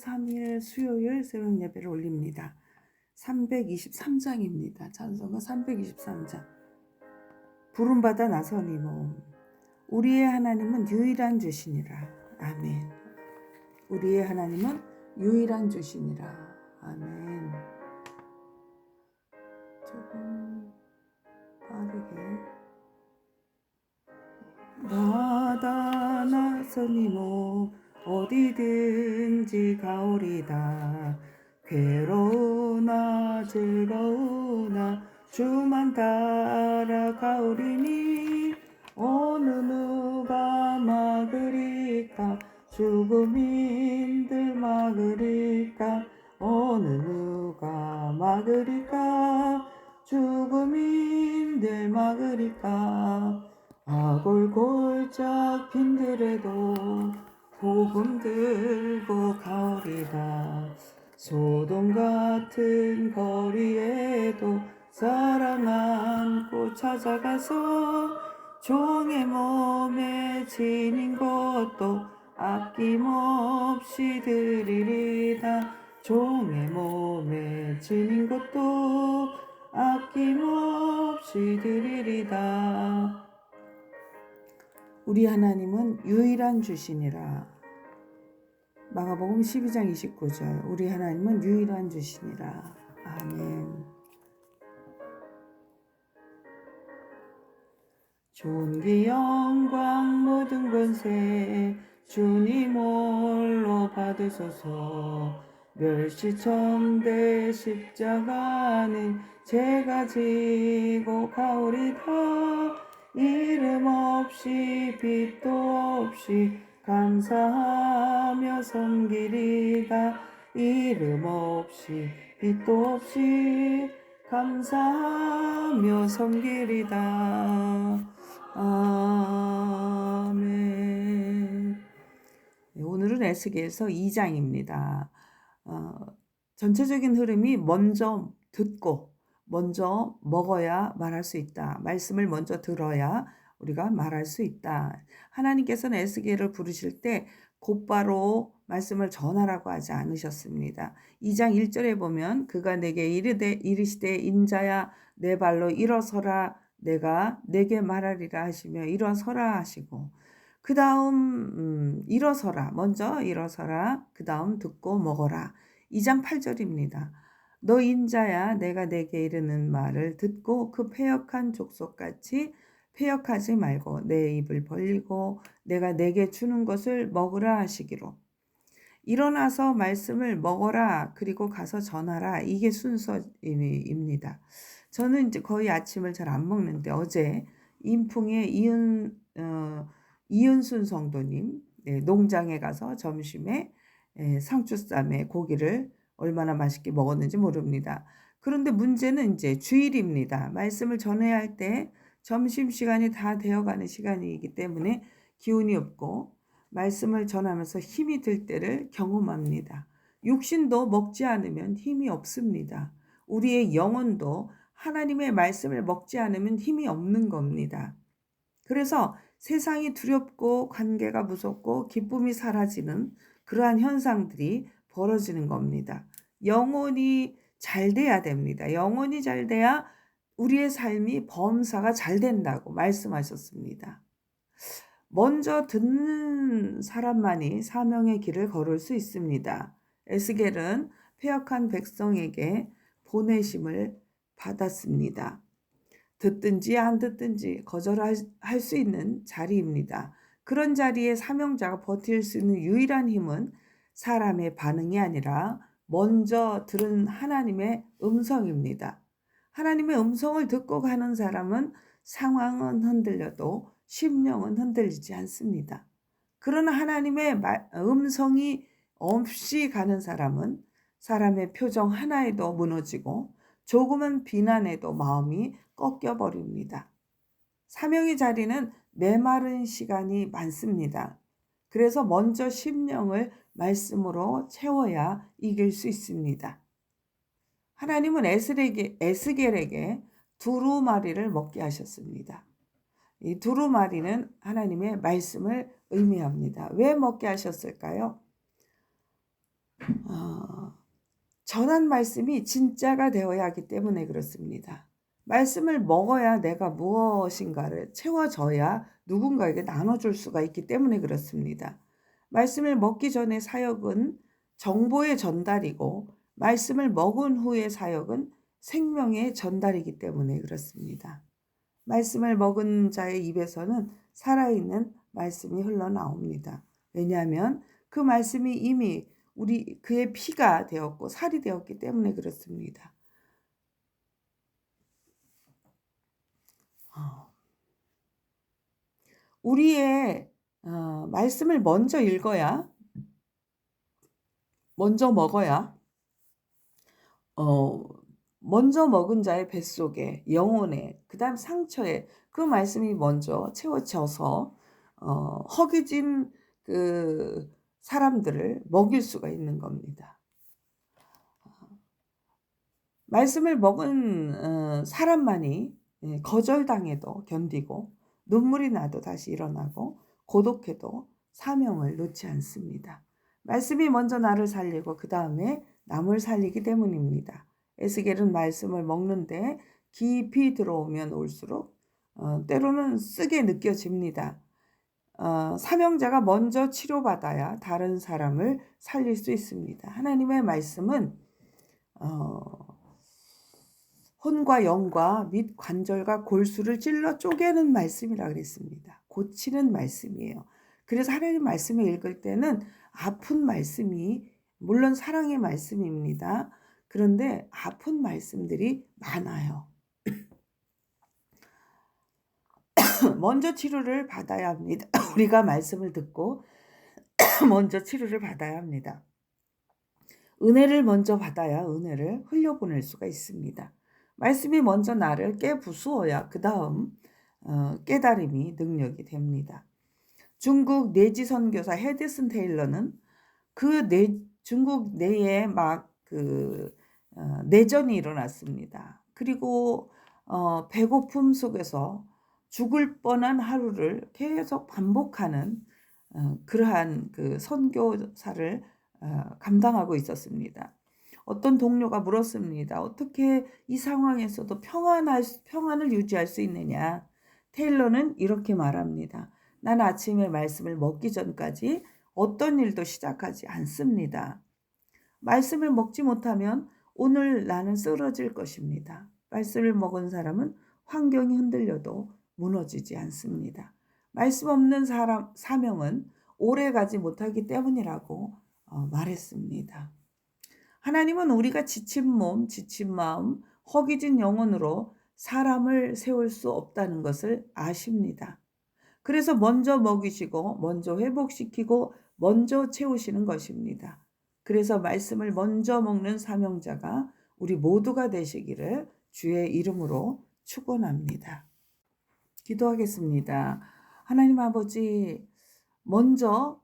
23일 수요일 새벽 예배를 올립니다. 323장입니다. 찬송가 323장. 부름받아 나서니 모음. 우리의 하나님은 유일한 주시니라. 아멘. 우리의 하나님은 유일한 주시니라. 아멘. 조금 빠르게. 받아 나서니 모음. 어디든지 가오리다. 괴로우나 즐거우나 주만 따라가오리니 어느 누가 막으리까 죽음인들 막으리까 어느 누가 막으리까 죽음인들 막으리까 악을 골짝 빈들에도 복음 들고 가오리다. 소돔 같은 거리에도 사랑 안고 찾아가서 종의 몸에 지닌 것도 아낌없이 드리리다. 종의 몸에 지닌 것도 아낌없이 드리리다. 우리 하나님은 유일한 주시니라. 마가복음 12장 29절. 우리 하나님은 유일한 주시니라. 아멘. 존귀 영광 모든 권세 주님 홀로 받으소서. 멸시천대 십자가는 제가 지고 가오리다. 이름 없이 빛도 없이 감사하며 섬기리다. 이름 없이 빛도 없이 감사하며 섬기리다. 아멘. 오늘은 에스겔서 2장입니다. 전체적인 흐름이 먼저 듣고 먼저 먹어야 말할 수 있다. 말씀을 먼저 들어야 우리가 말할 수 있다. 하나님께서는 에스겔을 부르실 때 곧바로 말씀을 전하라고 하지 않으셨습니다. 2장 1절에 보면 그가 내게 이르시되 인자야 내 발로 일어서라 내가 내게 말하리라 하시며 일어서라 하시고 그 다음 일어서라 먼저 일어서라 그 다음 듣고 먹어라. 2장 8절입니다. 너 인자야 내가 내게 이르는 말을 듣고 그 패역한 족속같이 패역하지 말고 내 입을 벌리고 내가 내게 주는 것을 먹으라 하시기로. 일어나서 말씀을 먹어라 그리고 가서 전하라. 이게 순서입니다. 저는 이제 거의 아침을 잘 안 먹는데 어제 인풍의 이은순 성도님 농장에 가서 점심에 상추쌈에 고기를 얼마나 맛있게 먹었는지 모릅니다. 그런데 문제는 이제 주일입니다. 말씀을 전해야 할 때 점심시간이 다 되어가는 시간이기 때문에 기운이 없고 말씀을 전하면서 힘이 들 때를 경험합니다. 육신도 먹지 않으면 힘이 없습니다. 우리의 영혼도 하나님의 말씀을 먹지 않으면 힘이 없는 겁니다. 그래서 세상이 두렵고 관계가 무섭고 기쁨이 사라지는 그러한 현상들이 벌어지는 겁니다. 영혼이 잘 돼야 됩니다. 영혼이 잘 돼야 우리의 삶이 범사가 잘 된다고 말씀하셨습니다. 먼저 듣는 사람만이 사명의 길을 걸을 수 있습니다. 에스겔은 패역한 백성에게 보내심을 받았습니다. 듣든지 안 듣든지 거절할 수 있는 자리입니다. 그런 자리에 사명자가 버틸 수 있는 유일한 힘은 사람의 반응이 아니라 먼저 들은 하나님의 음성입니다. 하나님의 음성을 듣고 가는 사람은 상황은 흔들려도 심령은 흔들리지 않습니다. 그러나 하나님의 음성이 없이 가는 사람은 사람의 표정 하나에도 무너지고 조금은 비난에도 마음이 꺾여버립니다. 사명의 자리는 메마른 시간이 많습니다. 그래서 먼저 심령을 말씀으로 채워야 이길 수 있습니다. 하나님은 에스겔에게 두루마리를 먹게 하셨습니다. 이 두루마리는 하나님의 말씀을 의미합니다. 왜 먹게 하셨을까요? 전한 말씀이 진짜가 되어야 하기 때문에 그렇습니다. 말씀을 먹어야 내가 무엇인가를 채워져야 누군가에게 나눠줄 수가 있기 때문에 그렇습니다. 말씀을 먹기 전에 사역은 정보의 전달이고 말씀을 먹은 후의 사역은 생명의 전달이기 때문에 그렇습니다. 말씀을 먹은 자의 입에서는 살아있는 말씀이 흘러나옵니다. 왜냐하면 그 말씀이 이미 그의 피가 되었고 살이 되었기 때문에 그렇습니다. 우리의 말씀을 먼저 읽어야, 먼저 먹어야 먼저 먹은 자의 뱃속에, 영혼에, 그 다음 상처에 그 말씀이 먼저 채워져서 허기진 그 사람들을 먹일 수가 있는 겁니다. 말씀을 먹은 사람만이 거절당해도 견디고 눈물이 나도 다시 일어나고 고독해도 사명을 놓지 않습니다. 말씀이 먼저 나를 살리고 그 다음에 남을 살리기 때문입니다. 에스겔은 말씀을 먹는데 깊이 들어오면 올수록 때로는 쓰게 느껴집니다. 사명자가 먼저 치료받아야 다른 사람을 살릴 수 있습니다. 하나님의 말씀은 혼과 영과 및 관절과 골수를 찔러 쪼개는 말씀이라 그랬습니다. 고치는 말씀이에요. 그래서 하나님 말씀을 읽을 때는 아픈 말씀이 물론 사랑의 말씀입니다. 그런데 아픈 말씀들이 많아요. 먼저 치료를 받아야 합니다. 우리가 말씀을 듣고 먼저 치료를 받아야 합니다. 은혜를 먼저 받아야 은혜를 흘려보낼 수가 있습니다. 말씀이 먼저 나를 깨부수어야 그 다음 깨달음이 능력이 됩니다. 중국 내지 선교사 헤드슨 테일러는 중국 내에 막 내전이 일어났습니다. 그리고 배고픔 속에서 죽을 뻔한 하루를 계속 반복하는 그러한 그 선교사를 감당하고 있었습니다. 어떤 동료가 물었습니다. 어떻게 이 상황에서도 평안을 유지할 수 있느냐? 테일러는 이렇게 말합니다. 난 아침에 말씀을 먹기 전까지 어떤 일도 시작하지 않습니다. 말씀을 먹지 못하면 오늘 나는 쓰러질 것입니다. 말씀을 먹은 사람은 환경이 흔들려도 무너지지 않습니다. 말씀 없는 사명은 오래 가지 못하기 때문이라고 말했습니다. 하나님은 우리가 지친 몸, 지친 마음, 허기진 영혼으로 사람을 세울 수 없다는 것을 아십니다. 그래서 먼저 먹이시고 먼저 회복시키고 먼저 채우시는 것입니다. 그래서 말씀을 먼저 먹는 사명자가 우리 모두가 되시기를 주의 이름으로 축원합니다. 기도하겠습니다. 하나님 아버지, 먼저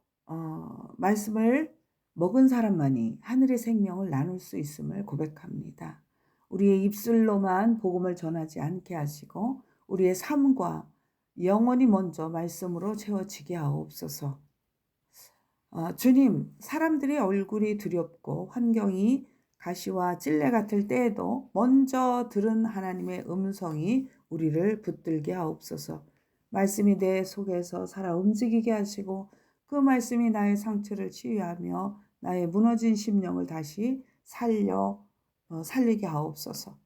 말씀을 먹은 사람만이 하늘의 생명을 나눌 수 있음을 고백합니다. 우리의 입술로만 복음을 전하지 않게 하시고 우리의 삶과 영혼이 먼저 말씀으로 채워지게 하옵소서. 주님, 사람들의 얼굴이 두렵고 환경이 가시와 찔레 같을 때에도 먼저 들은 하나님의 음성이 우리를 붙들게 하옵소서. 말씀이 내 속에서 살아 움직이게 하시고 그 말씀이 나의 상처를 치유하며 나의 무너진 심령을 다시 살리게 하옵소서.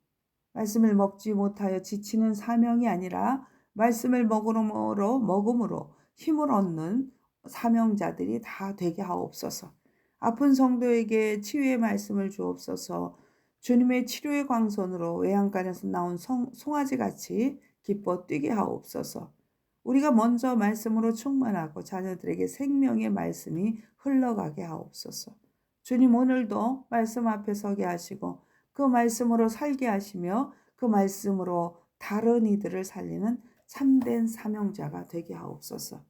말씀을 먹지 못하여 지치는 사명이 아니라 말씀을 먹음으로 힘을 얻는 사명자들이 다 되게 하옵소서. 아픈 성도에게 치유의 말씀을 주옵소서. 주님의 치료의 광선으로 외양간에서 나온 송아지같이 기뻐 뛰게 하옵소서. 우리가 먼저 말씀으로 충만하고 자녀들에게 생명의 말씀이 흘러가게 하옵소서. 주님, 오늘도 말씀 앞에 서게 하시고 그 말씀으로 살게 하시며 그 말씀으로 다른 이들을 살리는 참된 사명자가 되게 하옵소서.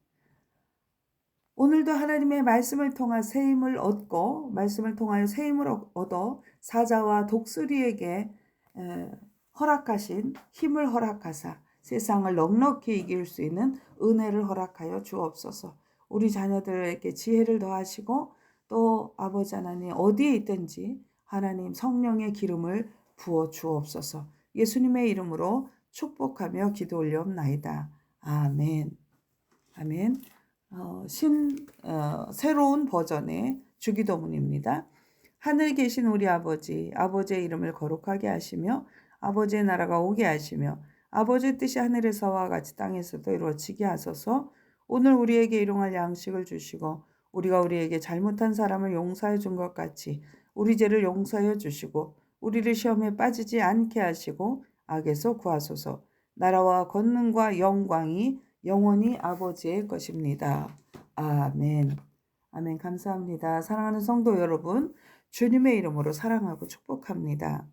오늘도 하나님의 말씀을 통한 새 힘을 얻고 말씀을 통하여 새 힘을 얻어 사자와 독수리에게 허락하신 힘을 허락하사 세상을 넉넉히 이길 수 있는 은혜를 허락하여 주옵소서. 우리 자녀들에게 지혜를 더하시고 또 아버지 하나님 어디에 있든지 하나님 성령의 기름을 부어 주옵소서. 예수님의 이름으로 축복하며 기도 올려옵나이다. 아멘. 아멘. 새로운 버전의 주기도문입니다. 하늘 계신 우리 아버지, 아버지의 이름을 거룩하게 하시며 아버지의 나라가 오게 하시며 아버지의 뜻이 하늘에서와 같이 땅에서도 이루어지게 하소서. 오늘 우리에게 일용할 양식을 주시고 우리가 우리에게 잘못한 사람을 용서해 준 것 같이 우리 죄를 용서해 주시고 우리를 시험에 빠지지 않게 하시고 악에서 구하소서. 나라와 권능과 영광이 영원히 아버지의 것입니다. 아멘. 아멘. 감사합니다. 사랑하는 성도 여러분, 주님의 이름으로 사랑하고 축복합니다.